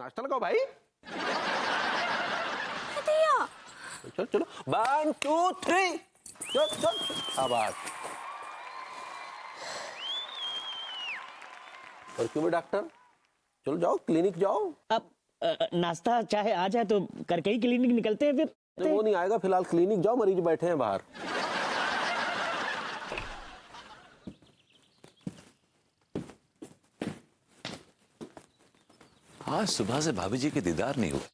नाश्ता लगाओ भाई। चलो चलो 1 2 3 चल चल आवाज। और क्यों डॉक्टर, चलो जाओ क्लिनिक जाओ। अब नाश्ता चाहे आ जाए तो करके ही क्लिनिक निकलते हैं फिर। वो नहीं आएगा, फिलहाल क्लिनिक जाओ, मरीज बैठे हैं बाहर। आज सुबह से भाभी जी के दीदार नहीं हुए।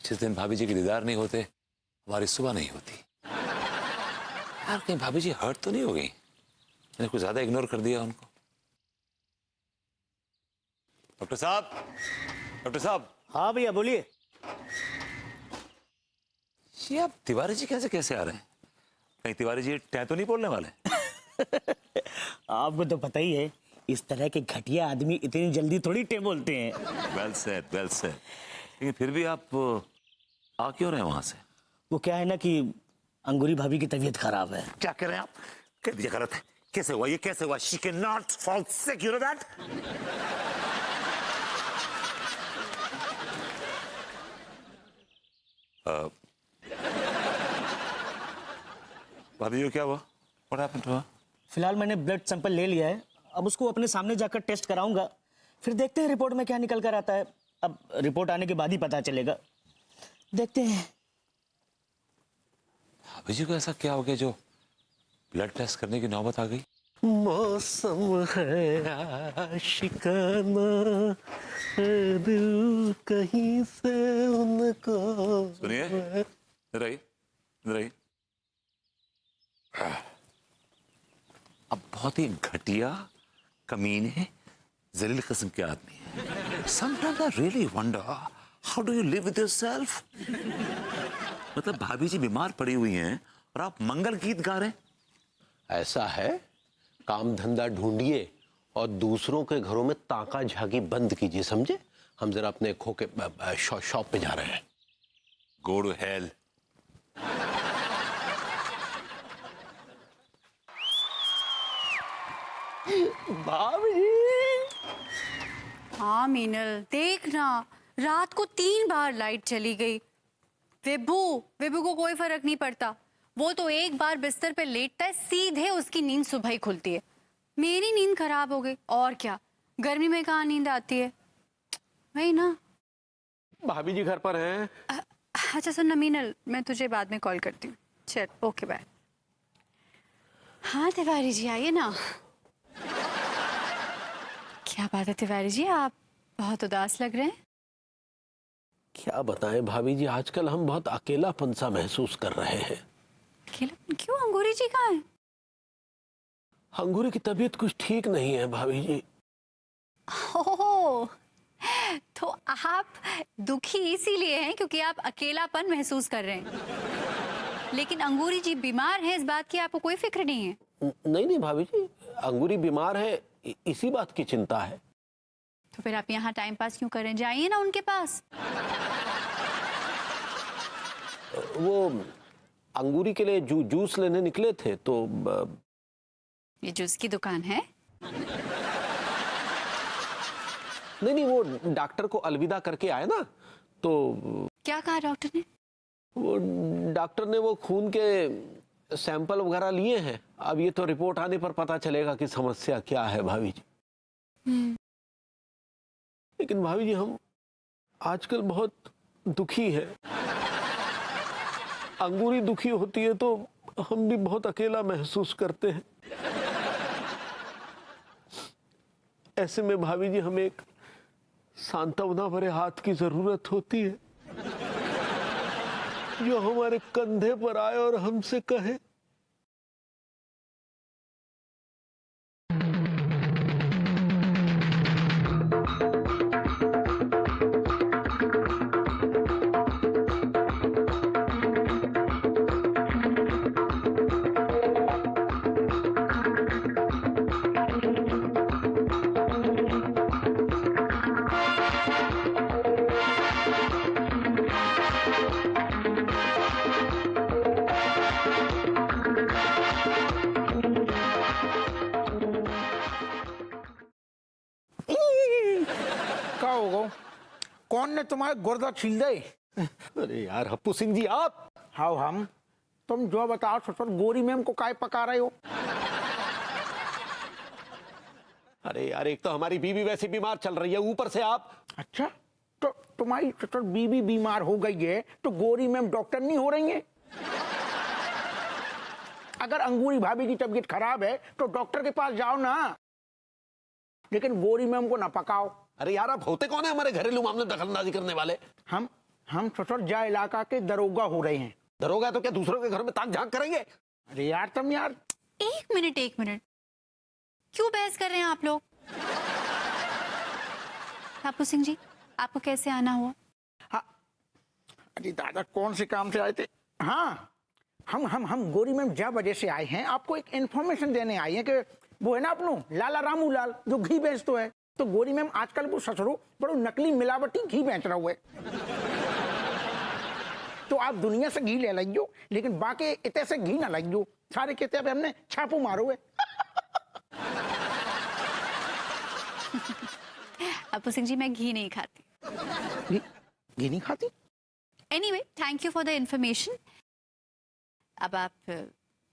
जिस दिन भाभी जी के दीदार नहीं होते हमारी सुबह नहीं होती। यार कहीं भाभी जी हर्ट तो नहीं हो गई? मैंने कुछ ज्यादा इग्नोर कर दिया उनको। डॉक्टर साहब, डॉक्टर साहब। हाँ भैया बोलिए। ये आप तिवारी जी कैसे आ रहे हैं? कहीं तिवारी जी टै तो नहीं बोलने वाले? आपको तो पता ही है, इस तरह के घटिया आदमी इतनी जल्दी थोड़ी टे बोलते हैं। Well said, well said. लेकिन फिर भी आप आ क्यों रहे हैं वहां से? वो क्या है ना कि अंगूरी भाभी की तबीयत खराब है। क्या कर रहे हैं आप? कह दीजिए गलत है। कैसे हुआ ये, कैसे हुआ? She can not fall sick, you know that? भाभी जी क्या हुआ? What happened to her? फिलहाल मैंने ब्लड सैंपल ले लिया है, अब उसको अपने सामने जाकर टेस्ट कराऊंगा, फिर देखते हैं रिपोर्ट में क्या निकल कर आता है। अब रिपोर्ट आने के बाद ही पता चलेगा, देखते हैं। भाभी जी को ऐसा क्या हो गया जो ब्लड टेस्ट करने की नौबत आ गई? मौसम है आशिकाना, दिल कहीं से उनको। सुनिए, इधर आइए, इधर आइए। अब बहुत ही घटिया, कमीने, जलील किस्म के आदमी है। Sometimes I really wonder how do you live with yourself? मतलब भाभी जी बीमार पड़ी हुई हैं और आप मंगल गीत गा रहे हैं। ऐसा है, काम धंधा ढूंढिए और दूसरों के घरों में ताका झाकी बंद कीजिए, समझे? हम जरा अपने खो के शॉप पे जा रहे हैं। Go to hell. भाभी। हाँ मीनल, देखना रात को 3 बार लाइट चली गई। विभू को कोई फर्क नहीं पड़ता, वो तो एक बार बिस्तर पे लेटता है, सीधे उसकी नींद सुबह ही खुलती है। मेरी नींद खराब हो गई, और क्या, गर्मी में कहाँ नींद आती है, वही ना। भाभी जी घर पर हैं? अच्छा सुन ना मीनल, मैं तुझे बाद में कॉल करती हूँ। चल ओके बाय। हाँ तिवारी जी आइए ना। क्या बात है तिवारी जी, आप बहुत उदास लग रहे हैं। क्या बताएं भाभी जी, आजकल हम बहुत अकेलापन सा महसूस कर रहे हैं। अकेलापन क्यों? अंगूरी जी कहाँ हैं? अंगूरी की तबीयत कुछ ठीक नहीं है भाभी जी। ओह, तो आप दुखी इसीलिए हैं क्योंकि आप अकेलापन महसूस कर रहे हैं, लेकिन अंगूरी जी बीमार हैं, इस बात की आपको कोई फिक्र नहीं है। नहीं भाभी जी, अंगूरी बीमार है इसी बात की चिंता है। तो फिर आप यहाँ टाइम पास क्यों करें, जाइए ना उनके पास। वो अंगूरी के लिए जूस लेने निकले थे तो ये जूस की दुकान है? नहीं, वो डॉक्टर को अलविदा करके आए ना, तो क्या कहा डॉक्टर ने? वो डॉक्टर ने वो खून के सैंपल वगैरह लिए हैं, अब ये तो रिपोर्ट आने पर पता चलेगा कि समस्या क्या है भाभी जी। लेकिन भाभी जी हम आजकल बहुत दुखी हैं। अंगूरी दुखी होती है तो हम भी बहुत अकेला महसूस करते हैं। ऐसे में भाभी जी हमें एक सांत्वना भरे हाथ की जरूरत होती है, जो हमारे कंधे पर आए और हमसे कहे कौन ने तुम्हारे गुर्दा छील दे? अरे यार हप्पू सिंह जी आप। हाँ हम। तुम जो बताओ ससुर, गोरी मैम को काय पका रहे हो? अरे यार एक तो हमारी बीवी वैसे बीमार चल रही है, ऊपर से आप। अच्छा, तो तुम्हारी ससुर बीवी बीमार हो गई है तो गोरी मैम डॉक्टर नहीं हो रही है? अगर अंगूरी भाभी की तबीयत खराब है तो डॉक्टर के पास जाओ ना, लेकिन गोरी मैम को ना पकाओ। अरे यार आप होते कौन है हमारे घरेलू मामले में दखलंदाजी करने वाले? हम ससुर जा इलाका के दरोगा हो रहे हैं। दरोगा तो क्या दूसरों के घर में ताक झांक करेंगे? अरे यार तुम यार। एक मिनट, क्यों बहस कर रहे हैं आप लोग? हप्पू सिंह जी, आपको कैसे आना हुआ? हाँ, अरे दादा कौन से काम से आए थे? हाँ, हम गोरी मैम जा वजह से आए हैं, आपको एक इन्फॉर्मेशन देने आए हैं कि वो है ना अपनो लाला रामू लाल जो घी बेचते है, तो गोरी मैम आजकल वो ससुरो बड़ो नकली मिलावटी घी बेच रहा हुआ है। तो आप दुनिया से घी ले लो, लेकिन बाकी इतने से घी ना लो। सारे कहते हैं हमने छापू मारो है। हप्पू सिंह जी, मैं घी नहीं खाती। घी नहीं खाती? Anyway, thank you for the information. अब आप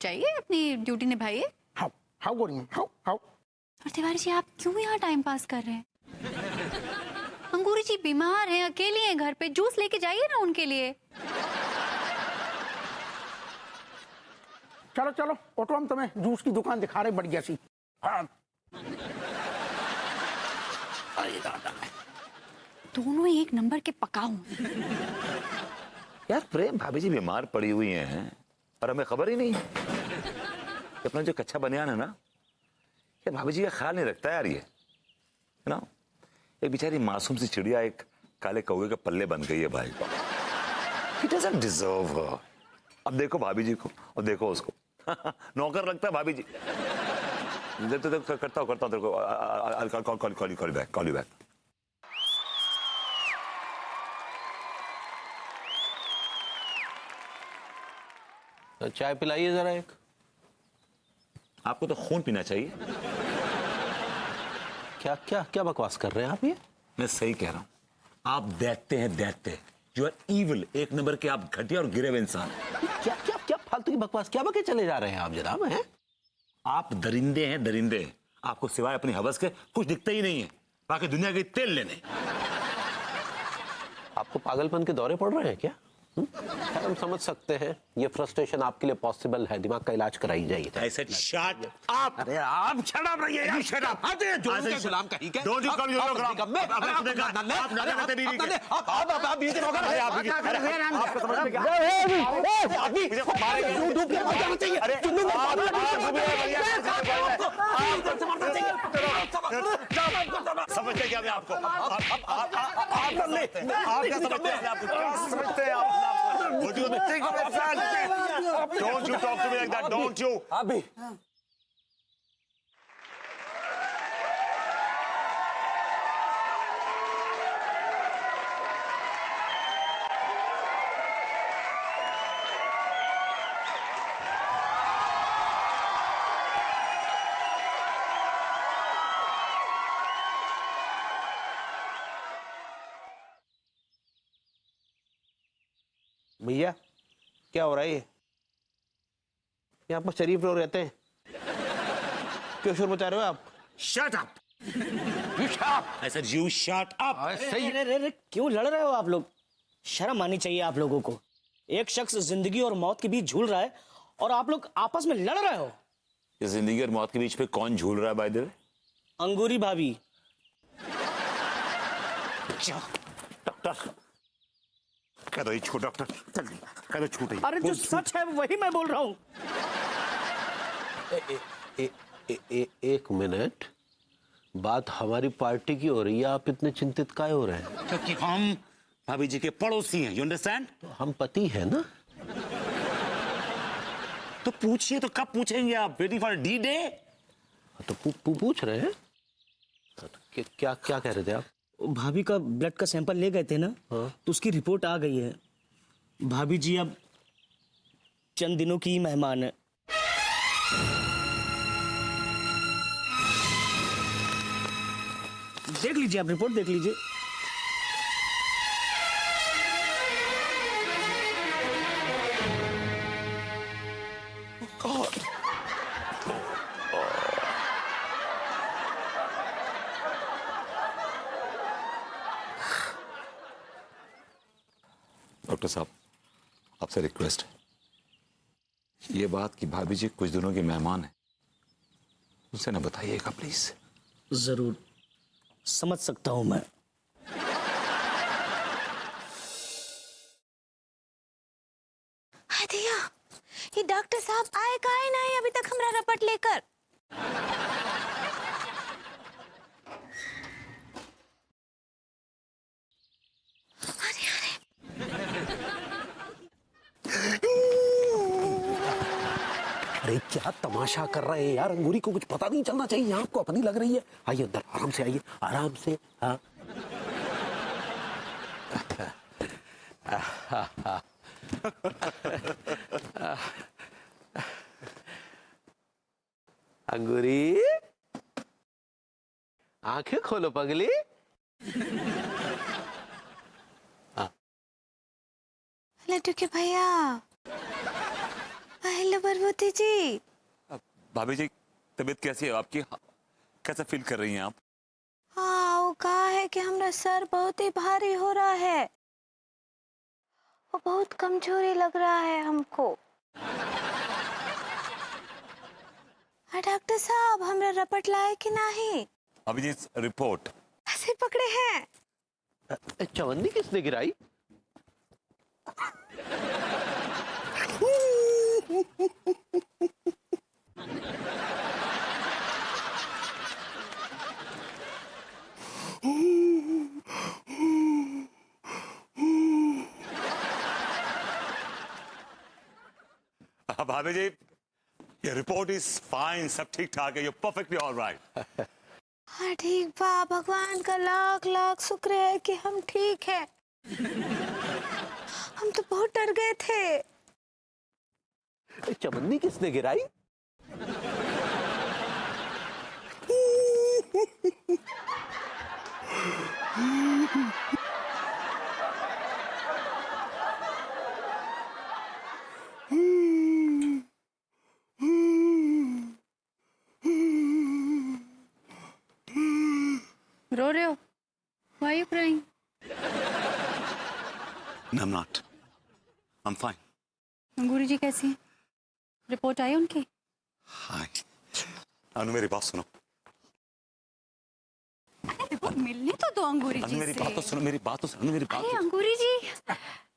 जाइए, अपनी ड्यूटी निभाइए। हाउ हाउ गोरी मैम, हाउ। और तिवारी जी, आप क्यों यहाँ टाइम पास कर रहे हैं? अंगूरी जी बीमार हैं, अकेली हैं घर पे, जूस लेके जाइए ना उनके लिए। चलो चलो ऑटो, हम तुम्हें जूस की दुकान दिखा रहे बढ़िया सी। हाँ। अरे दादा, दोनों एक नंबर के पकाऊ। यार प्रेम भाभी जी बीमार पड़ी हुई हैं और हमें खबर ही नहीं कि अपना जो कच्चा बनियान है ना, ये भाभी जी का ख्याल नहीं रखता यार। ये है ना, एक बेचारी मासूम सी चिड़िया एक काले कौवे के पल्ले बन गई है भाई। He doesn't deserve her। अब देखो भाभी जी को और देखो उसको। नौकर लगता है भाभी जी। करता हूँ तेरे को। Call you back. चाय पिलाइए जरा एक। आपको तो खून पीना चाहिए। क्या क्या क्या बकवास कर रहे हैं आप ये? मैं सही कह रहा हूँ, आप दैत्य यू आर इविल, एक नंबर के आप घटिया और गिरे हुए इंसान। क्या क्या क्या फालतू की बकवास क्या बके चले जा रहे हैं आप जनाब? हैं आप दरिंदे हैं, दरिंदे। आपको सिवाय अपनी हवस के कुछ दिखता ही नहीं है, बाकी दुनिया के तेल लेने। आपको पागलपन के दौरे पड़ रहे हैं क्या? खैर हम समझ सकते हैं, ये फ्रस्ट्रेशन आपके लिए पॉसिबल है, दिमाग का इलाज कराई जाइए। I said shut up। अरे आप शट अप रहिए यार, shut up। अरे जो उनके गुलाम कहीं के Don't you call me your गुलाम। आप ये देखो अरे आप क्या कर रहे हैं? आपको समझ में क्या आदमी डूब के मर जाना चाहिए। अरे चुन्नू समझते क्या मैं आपको? आप क्या समझते हैं आपको? क्या समझते हैं आप? What do you think of yourself? Don't you talk to me like that, don't you? अभी भैया क्या हो रहा है ये? यहाँ पर शरीफ लोग रहते हैं, क्यों शोर मचा रहे हो आप? Shut up! You shut up! I said you shut up! अरे क्यों लड़ रहे हो आप लोग? शर्म आनी चाहिए आप लोगों को। एक शख्स जिंदगी और मौत के बीच झूल रहा है और आप लोग आपस में लड़ रहे हो। इस जिंदगी और मौत के बीच पे कौन झूल रहा है बाय द वे? अंगूरी भाभी। डॉक्टर कह दो, छूट डॉक्टर, जल्दी कह दो, छूट। अरे जो सच है वही मैं बोल रहा हूँ। एक मिनट, बात हमारी पार्टी की हो रही है, आप इतने चिंतित काहे हो रहे हैं? क्योंकि हम भाभी जी के पड़ोसी हैं, यू अंडरस्टैंड? तो हम पति हैं ना। तो पूछिए, तो कब पूछेंगे आप? Waiting for D day? तो पूछ रहे हैं। तो क्या क्या कह रहे थे आप? भाभी का ब्लड का सैंपल ले गए थे ना, तो उसकी रिपोर्ट आ गई है। भाभी जी अब चंद दिनों की ही मेहमान है। देख लीजिए, आप रिपोर्ट देख लीजिए। डॉक्टर साहब, आपसे रिक्वेस्ट है, ये बात कि भाभी जी कुछ दिनों की मेहमान है, उनसे ना बताइएगा प्लीज। जरूर, समझ सकता हूं मैं। हाय दिया, ये डॉक्टर साहब आए का है नहीं अभी तक हमरा रपट लेकर। अरे अरे अरे क्या तमाशा कर रहे हैं यार, अंगूरी को कुछ पता नहीं चलना चाहिए, आपको अपनी लग रही है। आइए अंदर, आराम से आइए, आराम से। हाँ अंगूरी, आंखें खोलो पगली। लड्डू के भैया, हेलो बरबोती जी। भाभी जी, तबीयत कैसी है आपकी? कैसा फील कर रही हैं आप? हाँ, वो कहा है कि हमरा सर बहुत ही भारी हो रहा है, वो बहुत कमजोरी लग रहा है हमको। डॉक्टर साहब, हमरा रपट लाए कि नहीं? भाभी जी, रिपोर्ट। ऐसे पकड़े हैं। चवन्नी किसने गिराई? भाभी जी, ये रिपोर्ट इज फाइन, सब ठीक ठाक है, यू परफेक्टली ऑलराइट। हाँ ठीक बा, भगवान का लाख लाख शुक्र है कि हम ठीक है। हम तो बहुत डर गए थे। चवन्नी किसने गिराई? रो रहे हो? Why are you crying? No, I'm not. I'm fine. अंगूरी जी कैसी हैं? रिपोर्ट आई उनकी? हाय अनु, मेरी बात सुनो। रिपोर्ट मिलने तो दो अंगूरी अनु, जी मेरी से। बात तो सुनो, मेरी बात तो सुनो, मेरी बात अरे तो। अंगूरी जी,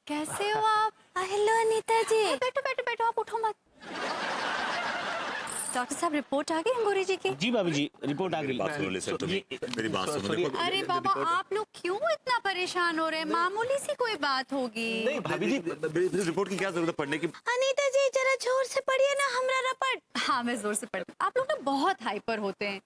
कैसे हो आप? हेलो अनीता जी। बैठो बैठो बैठो, आप उठो मत। डॉक्टर साहब, रिपोर्ट आ गई अंगूरी जी की? जी भाभी जी, रिपोर्ट आ मेरी गई। बात सुनो, लिसन टू मी, मेरी बात सुनो। देखो, अरे बाबा, आप लोग क्यों इतना परेशान हो रहे हैं? मामूली सी कोई बात होगी। नहीं भाभी जी, रिपोर्ट की क्या जरूरत है पढ़ने की? अनीता जी जरा जोर से पढ़िए ना हमरा रपट। हाँ, मैं जोर से पढ़। आप लोग ना बहुत हाइपर होते हैं।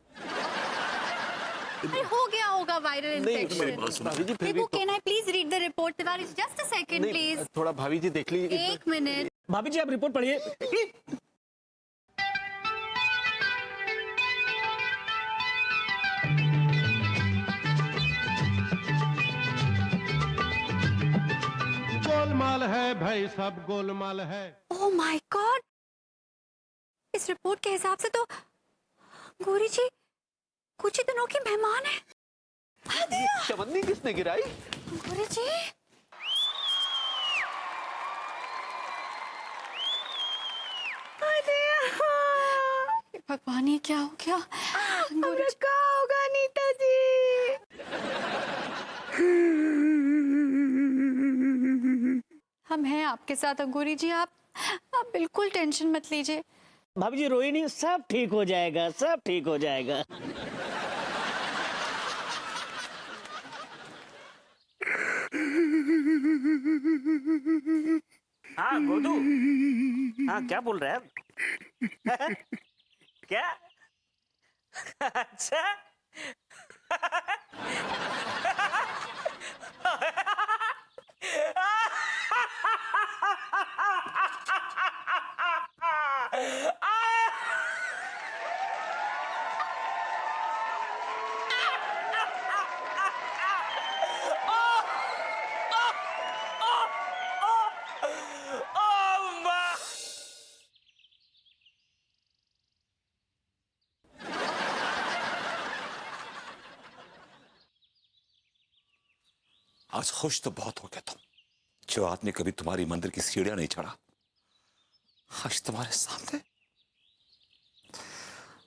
अरे हो गया होगा वायरल मेरी इन्फेक्शन। बात सुनो। भाभी जी फिर भी Vibhu, can I please read the report? Tiwari ji, just a second please. थोड़ा भाभी जी देख लीजिए। एक मिनट। भाभी जी, आप रिपोर्ट पढ़िए। गोलमाल है भाई, सब गोलमाल है। ओह माय गॉड, इस रिपोर्ट के हिसाब से तो गौरी जी कुछ ही दिनों की मेहमान है। चवन्नी किसने गिराई? गौरी जी, भगवान, ये क्या हो गया? गौरी जी, क्या होगा अनीता जी? हम हैं आपके साथ अंगूरी जी, आप बिल्कुल टेंशन मत लीजिए। भाभी जी रोई नहीं, सब ठीक हो जाएगा, सब ठीक हो जाएगा। हाँ गोदू, हाँ क्या बोल रहा है? क्या? अच्छा आज खुश तो बहुत हो गया तुम, जो आदमी कभी तुम्हारी मंदिर की सीढ़ियां नहीं चढ़ा, आज तुम्हारे सामने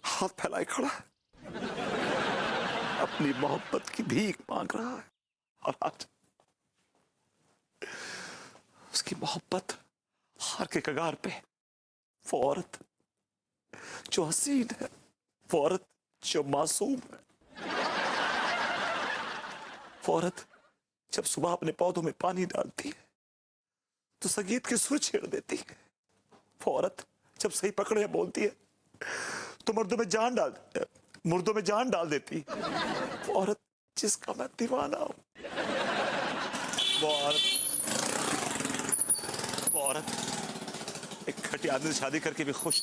हाथ फैलाए खड़ा है, अपनी मोहब्बत की भीख मांग रहा है। और आज उसकी मोहब्बत हार के कगार पे, वो औरत जो हसीन है, वो औरत जो मासूम है, वो औरत जब सुबह अपने पौधों में पानी डालती है तो संगीत के सुर छेड़ देती है। वो औरत जब सही पकड़े बोलती है तो मुर्दों में जान डाल देती है। वो औरत जिसका मैं दीवाना हूं, वो औरत एक घटिया आदमी से शादी करके भी खुश,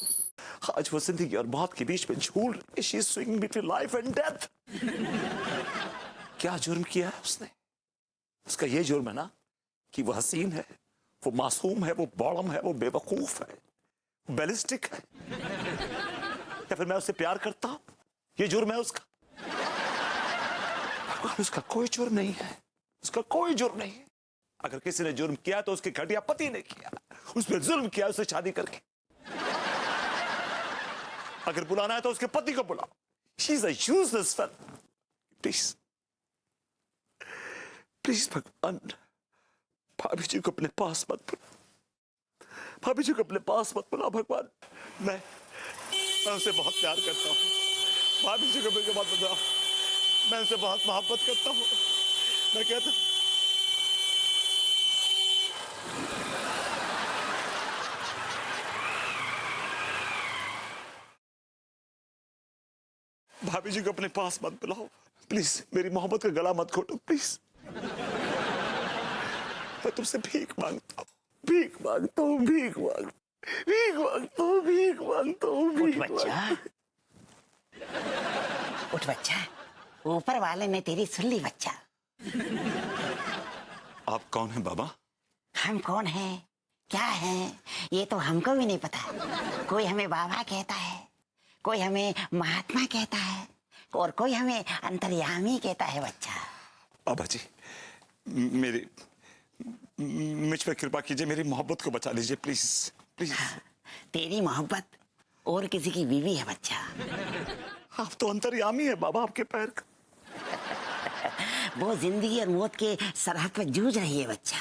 आज वो जिंदगी और मौत के बीच में झूल रही। She is swinging between life and death. क्या जुर्म किया है उसने? उसका ये जुर्म है ना कि वो हसीन है, वो मासूम है, वो बौड़म है, वो बेवकूफ है, बैलिस्टिक है। या फिर मैं उससे प्यार करता हूं, ये जुर्म है उसका? उसका कोई जुर्म नहीं है, उसका कोई जुर्म नहीं है। अगर किसी ने जुर्म किया तो उसके घटिया पति ने किया, उस पर जुल्म किया उससे शादी करके। अगर बुलाना है तो उसके पति को बुलाओ। She is a useless fellow. Please please भगवान, भाभी जी को अपने पास मत बुला, भाभी जी को अपने पास मत बुला भगवान। मैं उनसे बहुत प्यार करता हूँ, भाभी जी को मेरे बात बताओ, मैं उनसे बहुत मोहब्बत करता हूँ। मैं कहता हूँ भाभी जी को अपने पास मत बुलाओ, प्लीज मेरी मोहब्बत का गला मत घोटो, प्लीज। मैं तुमसे भीख मांगता हूँ, भीख मांगता हूँ, भीख मांगता हूँ, भीख मांगता हूँ। उठ बच्चा, उठ बच्चा, ऊपर वाले ने तेरी सुन ली बच्चा। आप कौन हैं बाबा? हम कौन हैं, क्या हैं, ये तो हमको भी नहीं पता। कोई हमें बाबा कहता है, कोई हमें महात्मा कहता है, और कोई हमें अंतर्यामी कहता है बच्चा। बाबा जी, मुझ पर कृपा कीजिए, मेरी मोहब्बत को बचा लीजिए, प्लीज प्लीज। तेरी मोहब्बत और किसी की बीवी है बच्चा। आप तो अंतर्यामी है बाबा, आपके पैर का। वो जिंदगी और मौत के सरहद पर जूझ रही है बच्चा।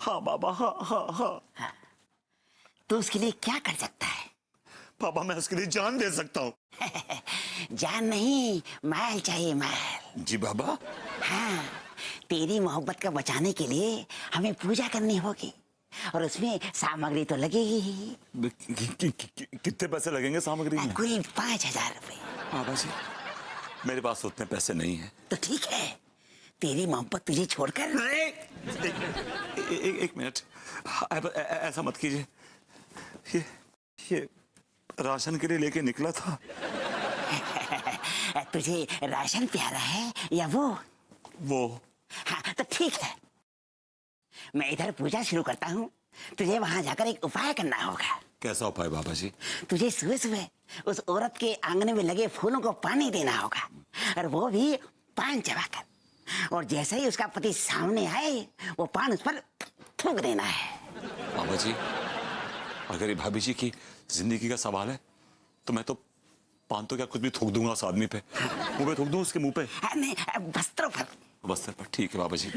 हाँ बाबा, हाँ हाँ हाँ। तू उसके लिए क्या कर सकता है? बाबा मैं उसके लिए जान दे सकता हूँ। जान नहीं, महल चाहिए, महल। जी बाबा। हाँ, तेरी मोहब्बत का बचाने के लिए हमें पूजा करनी होगी, और उसमें सामग्री तो लगेगी ही। कितने पैसे लगेंगे सामग्री में? कोई 5,000 रुपए। बाबा जी, मेरे पास उतने पैसे नहीं हैं। तो ठीक है, तेरी मोहब्बत तुझे छोड़कर। एक मिनट, ऐसा मत कीजिए। ये राशन के लिए लेके निकला था। तुझे राशन प्यारा है या वो? हाँ तो ठीक है, मैं इधर पूजा शुरू करता हूँ, तुझे वहां जाकर एक उपाय करना होगा। कैसा उपाय बाबा जी? तुझे सुबह सुबह उस औरत के आंगन में लगे फूलों को पानी देना होगा, और वो भी पान चबाकर। और जैसे ही उसका पति सामने आए, वो पान उस पर थूक देना है। बाबा जी, अगर ये भाभी जी की जिंदगी का सवाल है तो मैं तो पान तो क्या कुछ भी थूक दूंगा उस आदमी पे। मुंह पे थूक दूं उसके मुंह पे? नहीं, वस्त्रों पर। वस्त्र पर? ठीक है बाबा जी,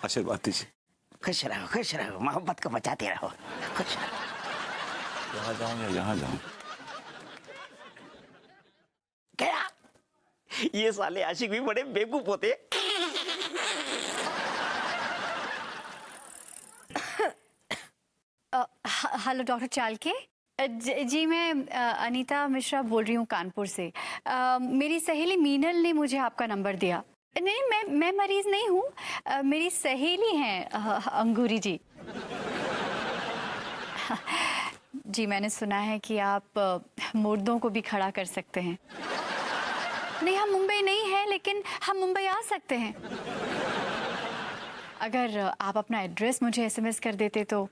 आशीर्वाद दीजिए। खुश रहो, मोहब्बत को बचाते रहो, खुश रहो। यहाँ जाऊं या यहाँ जाऊं? क्या? ये साले आशिक भी बड़े बेवकूफ होते। Hello doctor चालके। जी मैं अनीता मिश्रा बोल रही हूँ कानपुर से। मेरी सहेली मीनल ने मुझे आपका नंबर दिया। नहीं, मैं मरीज नहीं हूँ, मेरी सहेली हैं अंगूरी जी। जी मैंने सुना है कि आप मुर्दों को भी खड़ा कर सकते हैं। नहीं, हम मुंबई नहीं हैं, लेकिन हम मुंबई आ सकते हैं। अगर आप अपना एड्रेस मुझे एसएमएस कर देते तो